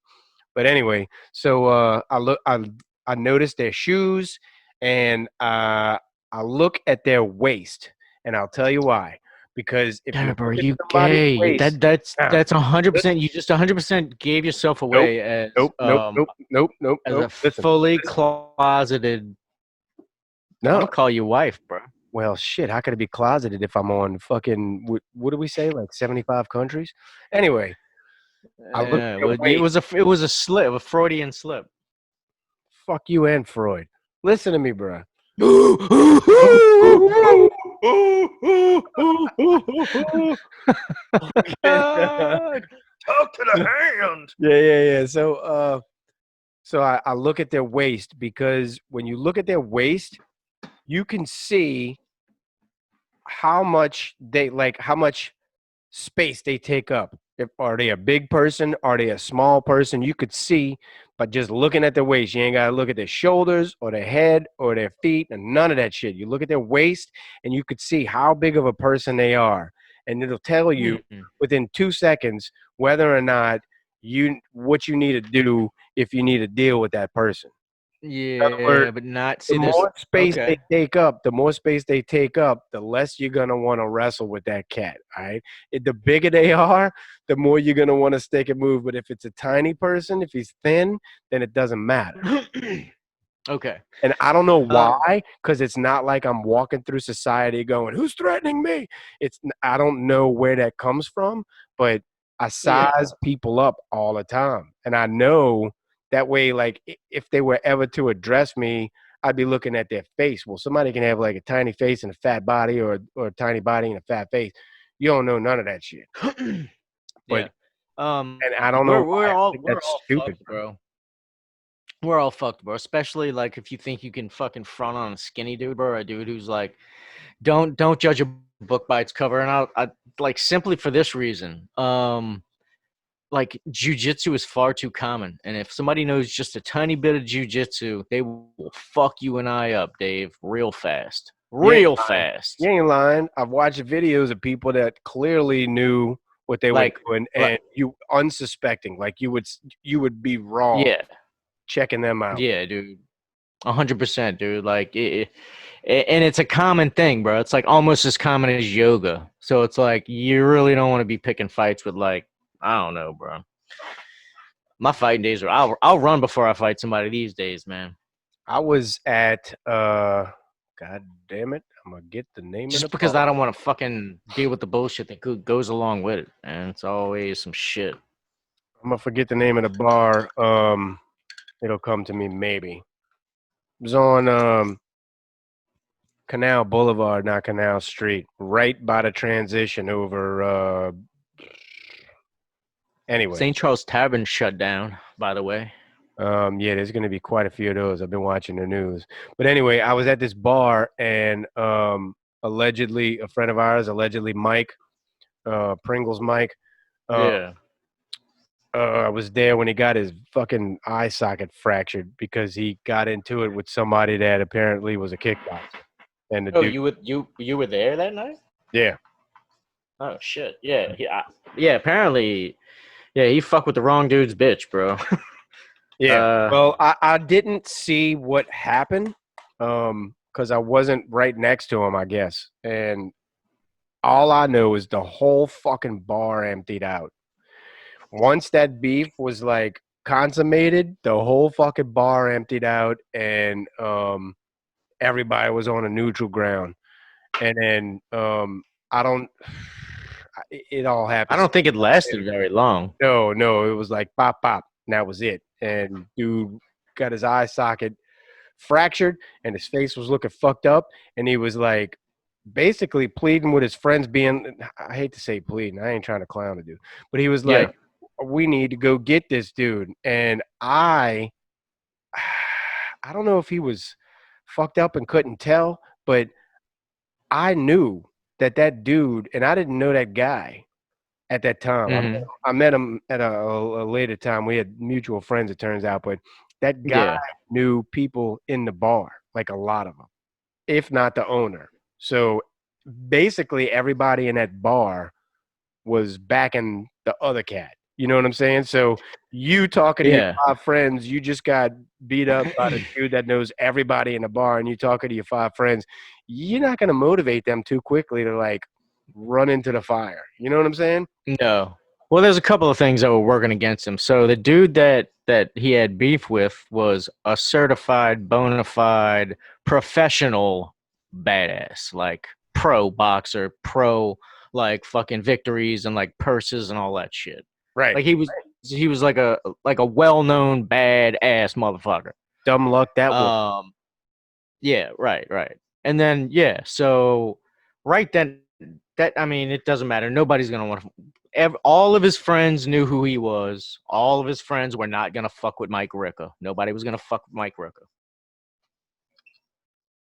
But anyway, so I noticed their shoes, and I look at their waist, and I'll tell you why. Because if Damn it, bro, look at you somebody's gay. waist- That's Nah, 100%. You just 100% gave yourself away as nope. as a Listen, fully closeted. I'm no. gonna call you wife, bro. Well, shit, how could it be closeted if I'm on fucking what do we say, like 75 countries? Anyway, I look Yeah, at well, their waist. it was a slip, a Freudian slip. Fuck you and Freud. Listen to me, bro. Talk to the hand. Yeah. So I look at their waist, because when you look at their waist, you can see how much how much space they take up. Are they a big person? Are they a small person? You could see by just looking at their waist. You ain't got to look at their shoulders or their head or their feet and none of that shit. You look at their waist and you could see how big of a person they are. And it'll tell you within 2 seconds whether or not what you need to do if you need to deal with that person. Yeah, but not see The this. more space Okay. they take up, the less you're gonna want to wrestle with that cat. All right. The bigger they are, the more you're gonna want to stick and move. But if it's a tiny person, if he's thin, then it doesn't matter. Okay. And I don't know why, because it's not like I'm walking through society going, "Who's threatening me?" I don't know where that comes from, but I size people up all the time, and I know. That way, like, if they were ever to address me, I'd be looking at their face. Well, somebody can have like a tiny face and a fat body, or a tiny body and a fat face. You don't know none of that shit. Yeah. But and I don't know. We're all that's stupid, fucked, bro. We're all fucked, bro. Especially like if you think you can fucking front on a skinny dude, bro, a dude who's like, don't judge a book by its cover. And I like simply for this reason. Like jujitsu is far too common, and if somebody knows just a tiny bit of jujitsu, they will fuck you and I up, Dave, real fast, fast. You ain't lying. I've watched videos of people that clearly knew what they were doing, and you unsuspecting, like you would be wrong. Yeah, checking them out. Yeah, dude, 100%, dude. Like, and it's a common thing, bro. It's like almost as common as yoga. So it's like you really don't want to be picking fights with like. I don't know, bro. My fighting days are I'll run before I fight somebody these days, man. I was at God damn it, I'm gonna get the name. Just because I don't want to fucking deal with the bullshit that goes along with it, and it's always some shit. I'm gonna forget the name of the bar. It'll come to me maybe. It was on Canal Boulevard, not Canal Street, right by the transition over anyway. St. Charles Tavern shut down, by the way. Yeah, there's going to be quite a few of those. I've been watching the news. But anyway, I was at this bar, and allegedly a friend of ours, Mike, Pringles Mike. I was there when he got his fucking eye socket fractured because he got into it with somebody that apparently was a kickboxer. And the dude, you were there that night? Yeah. Oh shit! Yeah, apparently. Yeah, he fucked with the wrong dude's bitch, bro. Yeah. Well, I didn't see what happened because I wasn't right next to him, I guess. And all I know is the whole fucking bar emptied out. Once that beef was like consummated, the whole fucking bar emptied out, and everybody was on a neutral ground. And then it all happened. I don't think it lasted very long. No, it was like pop, pop, and that was it. And dude got his eye socket fractured, and his face was looking fucked up, and he was like basically pleading with his friends, I hate to say pleading, I ain't trying to clown the dude, but he was like, we need to go get this dude. And I don't know if he was fucked up and couldn't tell, but I knew that dude, and I didn't know that guy at that time. Mm-hmm. I met him at a later time. We had mutual friends, it turns out, but that guy knew people in the bar, like a lot of them, if not the owner. So basically everybody in that bar was backing the other cat. You know what I'm saying? So you talking to your 5 friends, you just got beat up by the dude that knows everybody in the bar, and you talking to your 5 friends, you're not going to motivate them too quickly to like run into the fire. You know what I'm saying? No. Well, there's a couple of things that were working against him. So the dude that he had beef with was a certified, bona fide, professional badass, like pro boxer, pro like fucking victories and like purses and all that shit. Right. Like he was like a well-known badass motherfucker. Dumb luck that one. Yeah, right. And then so right then, that I mean, it doesn't matter. Nobody's gonna want to. All of his friends knew who he was. All of his friends were not gonna fuck with Mike Ricca. Nobody was gonna fuck with Mike Ricca.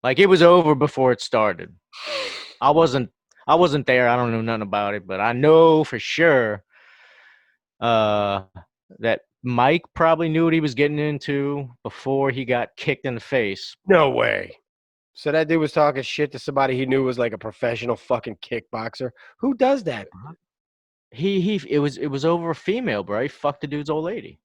Like it was over before it started. I wasn't there. I don't know nothing about it, but I know for sure that Mike probably knew what he was getting into before he got kicked in the face. No way. So that dude was talking shit to somebody he knew was like a professional fucking kickboxer. Who does that? It was over a female, bro. He fucked the dude's old lady.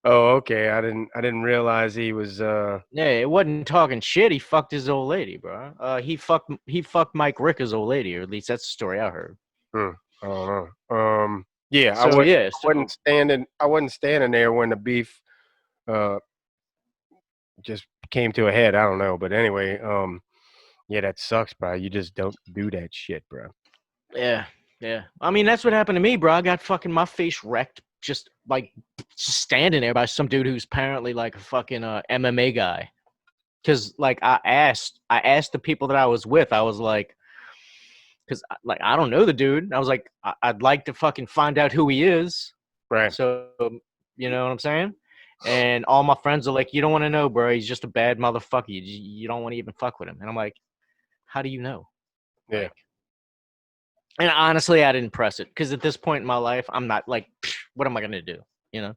Oh, okay. I didn't realize he was Yeah, it wasn't talking shit. He fucked his old lady, bro. He fucked Mike Ricca's old lady, or at least that's the story I heard. I don't know. Yeah, So, yeah, I wasn't standing there when the beef just came to a head. I don't know, but anyway, yeah, that sucks, bro. You just don't do that shit, bro. Yeah. I mean, that's what happened to me, bro. I got fucking my face wrecked just standing there by some dude who's apparently like a fucking MMA guy. Cause like I asked the people that I was with, I was like, cause like I don't know the dude. I was like, I'd like to fucking find out who he is. Right. So you know what I'm saying? And all my friends are like, you don't want to know, bro. He's just a bad motherfucker. You don't want to even fuck with him. And I'm like, how do you know? Yeah. Like, and honestly, I didn't press it because at this point in my life, I'm not like, what am I gonna do? You know.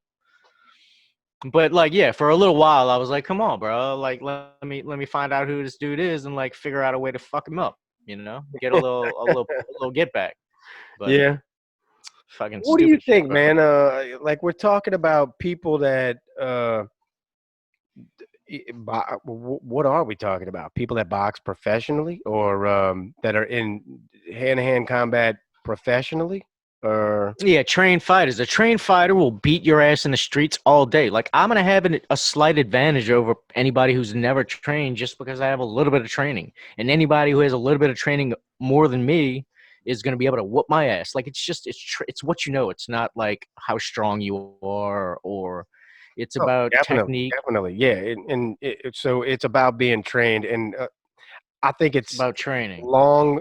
But like, yeah, for a little while, I was like, come on, bro. Like, let me find out who this dude is and like figure out a way to fuck him up. You know, get a little get back. But Yeah. fucking. What do you stupid shit, think, bro. man? Like we're talking about people that what are we talking about? People that box professionally or that are in hand-to-hand combat professionally? Or Yeah, trained fighters. A trained fighter will beat your ass in the streets all day. Like I'm gonna have a slight advantage over anybody who's never trained just because I have a little bit of training. And anybody who has a little bit of training more than me is gonna be able to whoop my ass. Like it's what you know. It's not like how strong you are or it's about technique. definitely, yeah. So it's about being trained, and I think It's it's about training.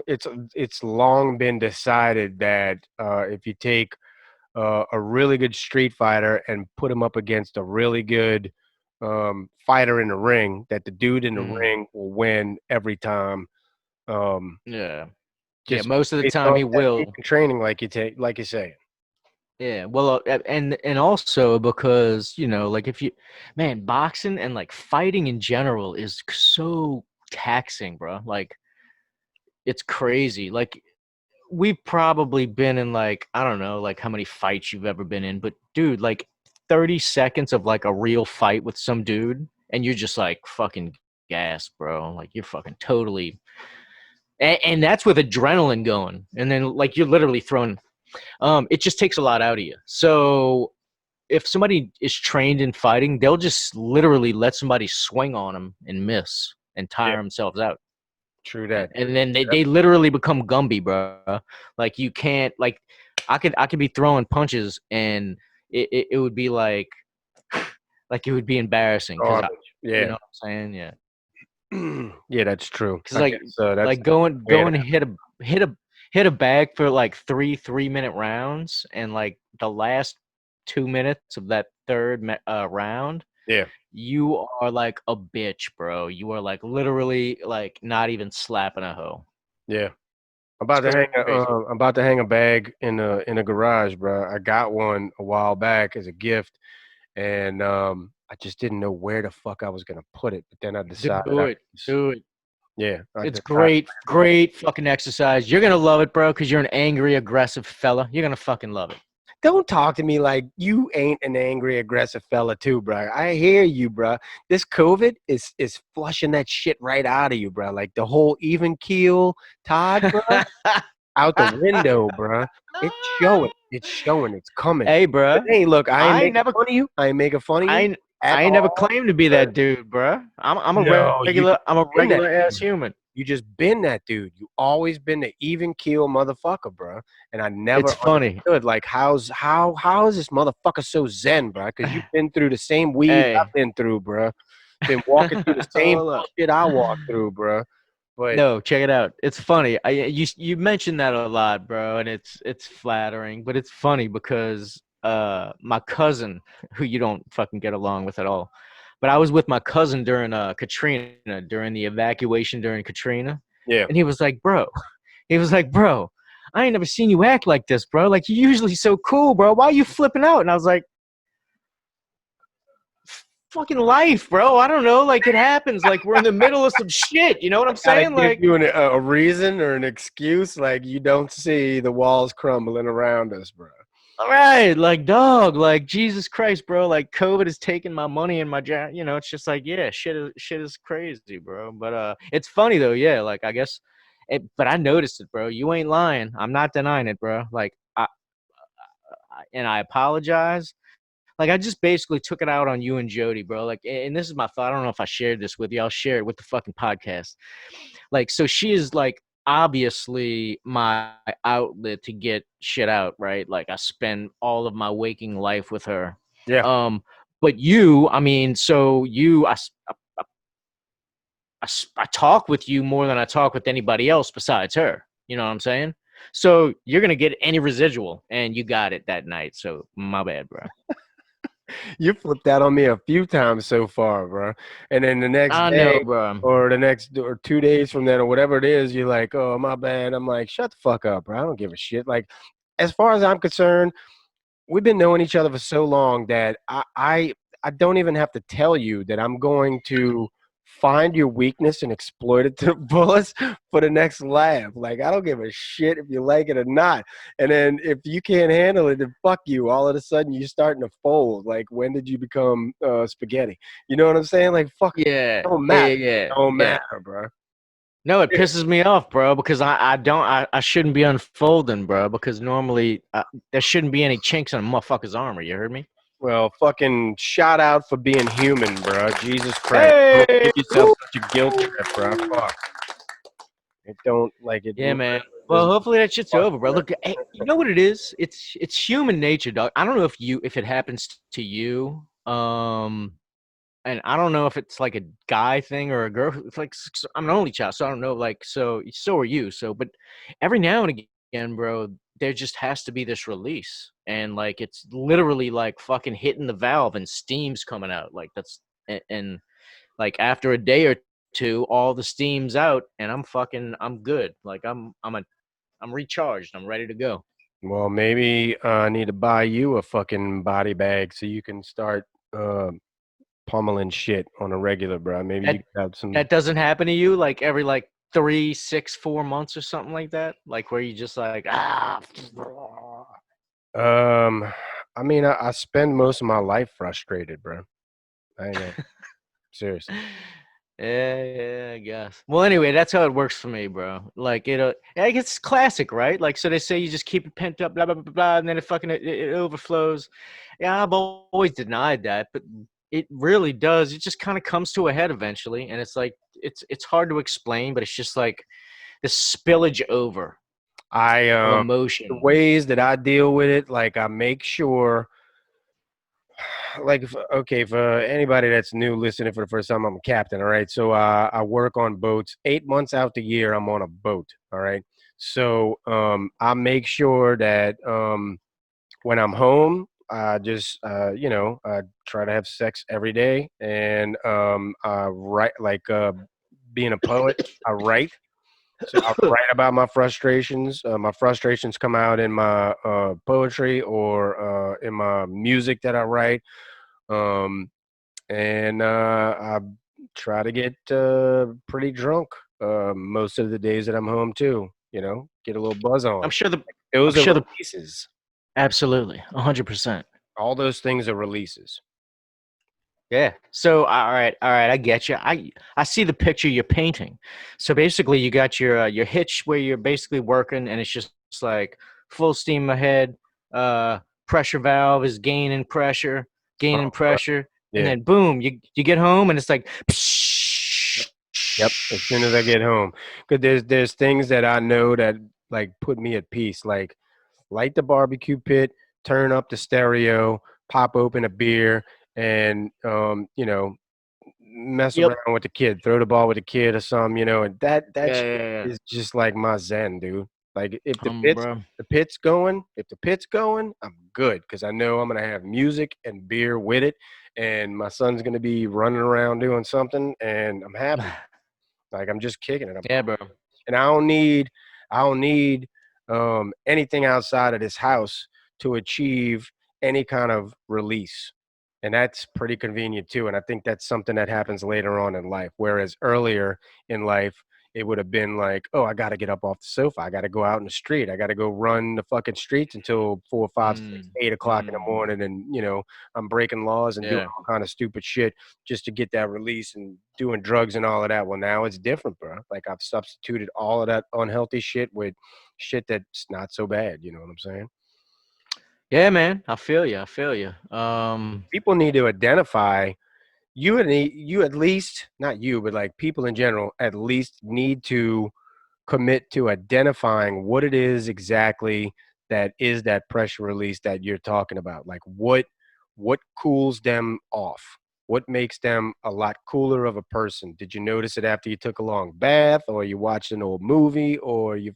it's long been decided that if you take a really good street fighter and put him up against a really good fighter in the ring, that the dude in the Mhm. ring will win every time. Um, Yeah. Yeah, just most of the based time off he will. training, like like you say. Yeah, well, and also because like if you, man, boxing and like fighting in general is so taxing, bro. Like it's crazy. Like we've probably been in like I don't know, like how many fights you've ever been in, but dude, like 30 seconds of like a real fight with some dude, and you're just like fucking gas, bro. Like you're fucking totally, and that's with adrenaline going, and then like you're literally throwing. It just takes a lot out of you. So if somebody is trained in fighting, they'll just literally let somebody swing on them and miss and tire Yeah. themselves out. True that. And then they literally become Gumby, bro. Like you can't like I could be throwing punches and it would be like it would be embarrassing because Garbage. you Yeah. know what I'm saying? Yeah. Yeah, that's true. Because I like guess, that's like going way to- going to hit a bag for like 3 3-minute rounds and like the last 2 minutes of that third round, Yeah. you are like a bitch, bro. You are like literally like not even slapping a hoe. Yeah. I'm about to It's hang crazy. I'm about to hang a bag in a garage, bro. I got one a while back as a gift, and I just didn't know where the fuck I was gonna put it. But then I decided, Do it. Do it. yeah, I It's decided, great fucking exercise. You're gonna love it, bro, because you're an angry, aggressive fella. You're gonna fucking love it. don't talk to me like you ain't an angry, aggressive fella too, bro. I hear you, bro. This COVID is flushing that shit right out of you, bro. Like the whole even keel, Todd, bro, out the window, bro. It's showing. It's showing. It's coming. Hey, But bro. hey, look, I ain't I making never, fun of you. I ain't making fun of I you ain't, at I ain't never all. claimed to be that dude, bro. I'm a No, you regular. I'm a been that regular ass dude. human. You just been that dude. You always been the even keel motherfucker, bro. And I never It's funny. understood like how is this motherfucker so zen, bro? Because you've been through the same weeds Hey. I've been through, bro. Been walking through the same Hold up. shit I walked through, bro. But No, check it out. It's funny. You mentioned that a lot, bro, and it's flattering, but it's funny because my cousin, who you don't fucking get along with at all, but I was with my cousin during Katrina, during the evacuation during Katrina, yeah, and he was like, bro, I ain't never seen you act like this, bro. Like you usually so cool, bro. Why are you flipping out? And I was like, fucking life, bro. I don't know. Like it happens. Like we're in the middle of some shit. You know what I'm gotta saying? give Like, you a reason or an excuse. Like you don't see the walls crumbling around us, bro. all right, like dog, like Jesus Christ, bro. Like COVID has taken my money and my job. You know, it's just like, yeah, shit is crazy, bro. But it's funny though, yeah. Like I guess, but I noticed it, bro. You ain't lying. I'm not denying it, bro. Like and I apologize. Like I just basically took it out on you and Jody, bro. Like, and this is my thought. I don't know if I shared this with you. I'll share it with the fucking podcast. Like, so she is like obviously my outlet to get shit out, right? Like I spend all of my waking life with her. Yeah. But you, I mean, so you, I talk with you more than I talk with anybody else besides her. You know what I'm saying? So you're gonna get any residual, and you got it that night. So my bad, bro. You flipped out on me a few times so far, bro. And then the next I day know, bro. or the next or 2 days from then or whatever it is, you're like, oh, my bad. I'm like, shut the fuck up, bro. I don't give a shit. Like, as far as I'm concerned, we've been knowing each other for so long that I don't even have to tell you that I'm going to find your weakness and exploit it to the fullest for the next laugh. Like I don't give a shit if you like it or not. And then if you can't handle it, then fuck you. All of a sudden you're starting to fold. Like when did you become spaghetti? You know what I'm saying? Like fuck, Yeah, don't yeah, matter. yeah, Don't yeah. matter, bro. No, it pisses me off, bro, because I shouldn't be unfolding, bro, because normally there shouldn't be any chinks in a motherfucker's armor. You heard me? Well, fucking shout out for being human, bro. Jesus Christ. Hey, Don't give yourself such a guilt trip, bro. Fuck. It don't like it. yeah, man. There's Well, hopefully that shit's fuck over, bro. Look, hey, you know what it is? It's human nature, dog. I don't know if it happens to you, and I don't know if it's like a guy thing or a girl. It's like I'm an only child, so I don't know. Like, so are you. So, but every now and again, bro, there just has to be this release, and like it's literally like fucking hitting the valve and steam's coming out. Like that's and like after a day or two, all the steam's out, and I'm good. Like I'm recharged. I'm ready to go. Well, maybe I need to buy you a fucking body bag so you can start pummeling shit on a regular, bro. Maybe you That could have some. that doesn't happen to you like every like 3, 6, 4 months or something like that? Like where you just like Um, I mean, I spend most of my life frustrated, bro. I know. Seriously. yeah, I guess. Well, anyway, that's how it works for me, bro. Like I guess it's classic, right? Like so they say you just keep it pent up, blah blah blah blah, and then it overflows. Yeah, I've always denied that, but it really does. It just kind of comes to a head eventually, and it's like it's hard to explain, but it's just like the spillage over I of the emotion. ways that I deal with it, like I make sure like okay, for anybody that's new listening for the first time, I'm a captain, all right? So I work on boats. 8 months out the year I'm on a boat, all right? So I make sure that when I'm home, I just I try to have sex every day, and I write like being a poet, I write. So I write about my frustrations. My frustrations come out in my poetry or in my music that I write. Um, and I try to get pretty drunk most of the days that I'm home too. You know, get a little buzz I'm on. sure the I'm Those are sure the releases. absolutely 100%. All those things are releases. Yeah. So all right, I get you. I see the picture you're painting. So basically, you got your hitch where you're basically working, and it's just like full steam ahead. Pressure valve is gaining Uh, pressure, and yeah. then boom, you get home, and it's like. Yep. As soon as I get home, because there's things that I know that like put me at peace. Like light the barbecue pit, turn up the stereo, pop open a beer, and mess Yep. around with the kid, throw the ball with the kid or something, you know, and that Yeah, shit yeah, yeah. is just like my zen, dude. Like if Bro. the pit's going, I'm good because I know I'm gonna have music and beer with it, and my son's gonna be running around doing something, and I'm happy. Like I'm just kicking it. Yeah, bro. And I don't need anything outside of this house to achieve any kind of release. And that's pretty convenient too. And I think that's something that happens later on in life. Whereas earlier in life, it would have been like, oh, I got to get up off the sofa. I got to go out in the street. I got to go run the fucking streets until 4, 5, 6, Mm, 8 o'clock in the mm. morning. And, you know, I'm breaking laws and doing Yeah. all kind of stupid shit just to get that release and doing drugs and all of that. Well, now it's different, bro. Like I've substituted all of that unhealthy shit with shit that's not so bad. You know what I'm saying? Yeah, man. I feel you. I feel you. People need to identify you at least, not you, but like people in general at least need to commit to identifying what it is exactly that is that pressure release that you're talking about. Like what cools them off? What makes them a lot cooler of a person? Did you notice it after you took a long bath, or you watched an old movie, or you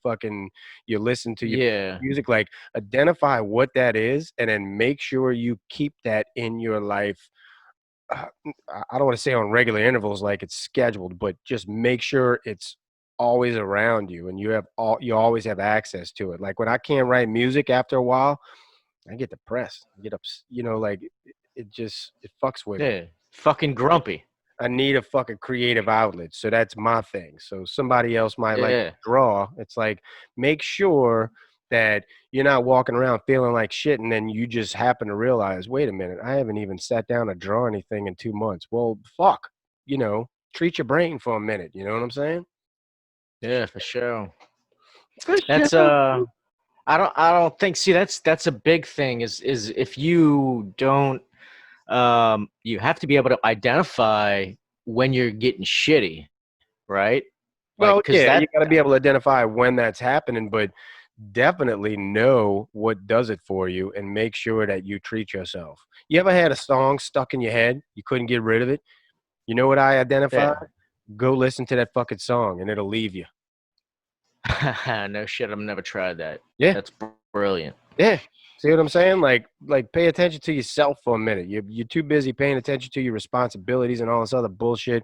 listen to your Yeah. music? Like identify what that is and then make sure you keep that in your life. I don't want to say on regular intervals like it's scheduled, but just make sure it's always around you and you always have access to it. Like when I can't write music after a while, I get depressed. I get you know, like it fucks with me. Yeah. Fucking grumpy. I need a fucking creative outlet. So that's my thing. So somebody else might like Yeah. to draw. It's like make sure that you're not walking around feeling like shit and then you just happen to realize, wait a minute, I haven't even sat down to draw anything in 2 months. Well, fuck. You know, treat your brain for a minute. You know what I'm saying? Yeah, for sure. For That's I don't think see that's a big thing is if you don't you have to be able to identify when you're getting shitty, right? Like Well, cuz yeah, that you got to be able to identify when that's happening, but definitely know what does it for you and make sure that you treat yourself. You ever had a song stuck in your head? You couldn't get rid of it? You know what I identified? Go listen to that fucking song and it'll leave you. no shit, I've never tried that. Yeah. That's brilliant. Yeah. See what I'm saying? Like pay attention to yourself for a minute. You're too busy paying attention to your responsibilities and all this other bullshit.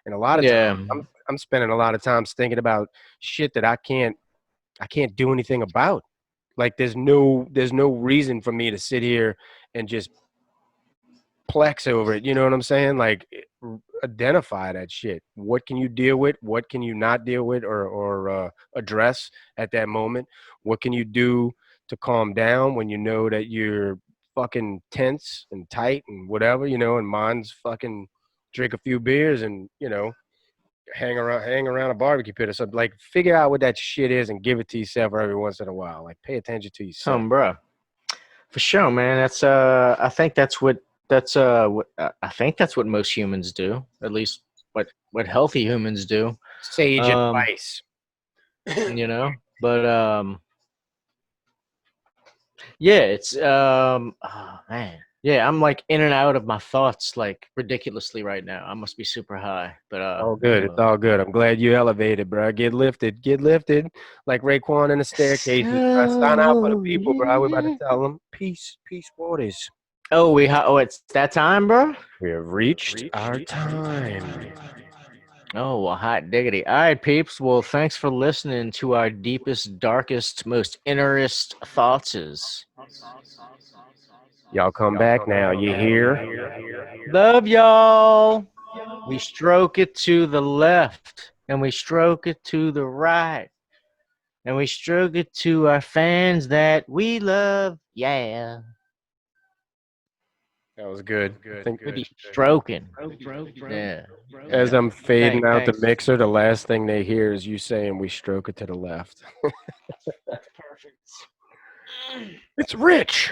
And a lot of Yeah. times I'm spending a lot of times thinking about shit that I can't do anything about. Like there's no reason for me to sit here and just plex over it. You know what I'm saying? Like identify that shit. What can you deal with? What can you not deal with or address at that moment? What can you do to calm down when you know that you're fucking tense and tight and whatever, you know, and mine's fucking drink a few beers and, you know, hang around a barbecue pit or something. Like figure out what that shit is and give it to yourself every once in a while. Like pay attention to yourself. Bro. For sure, man. That's I think that's what I think that's what most humans do. At least what healthy humans do. Sage Um, advice. You know? But yeah, it's oh man. Yeah, I'm like in and out of my thoughts like ridiculously right now. I must be super high. But All good. It's all good. I'm glad you elevated, bro. Get lifted. Get lifted. Like Raekwon in the staircases. Sign out for the people, bro. We're about to tell them peace, peace waters. Oh, it's that time, bro? We have reached our time. Oh, well, hot diggity. All right, peeps. Well, thanks for listening to our deepest, darkest, most innerest thoughts. Y'all come back now. You hear? Love y'all. We stroke it to the left, and we stroke it to the right, and we stroke it to our fans that we love. Yeah. That was good. I think We be stroking. Yeah. as I'm fading out the Thanks. mixer, the last thing they hear is you saying we stroke it to the left. That's perfect. It's rich.